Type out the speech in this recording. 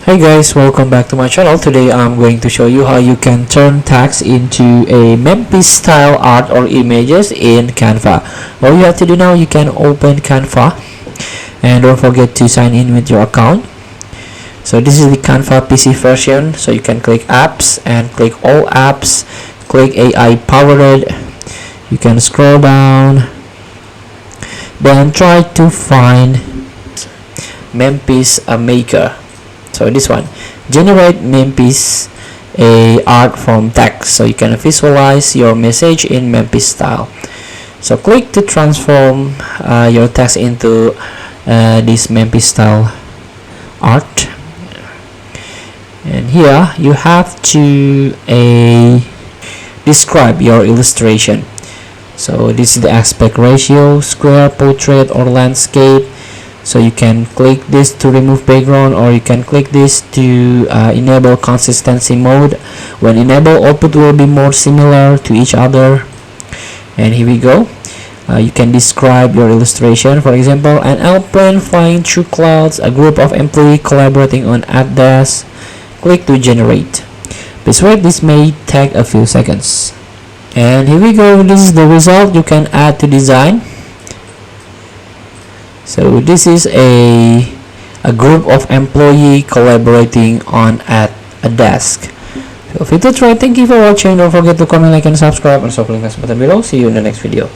Hey guys, welcome back to my channel. Today I'm going to show you how you can turn text into a Memphis style art or images in Canva. All you have to do now, you can open Canva and don't forget to sign in with your account. So this is the Canva PC version, so you can click apps and click all apps, click AI powered. You can scroll down, then try to find Memphis maker. So this one, generate Memphis a art from text, so you can visualize your message in Memphis style. So click to transform your text into this Memphis style art, and here you have to describe your illustration. So this is the aspect ratio, square, portrait, or landscape. So you can click this to remove background, or you can click this to enable consistency mode. When enabled, output will be more similar to each other. And here we go. You can describe your illustration. For example, an airplane flying through clouds, a group of employees collaborating on at desk. Click to generate. Please wait, this may take a few seconds. And here we go, this is the result. You can add to design. So this is a group of employee collaborating on at a desk. Feel free to try. Thank you for watching. Don't forget to comment, like, and subscribe, and also click the button below. See you in the next video.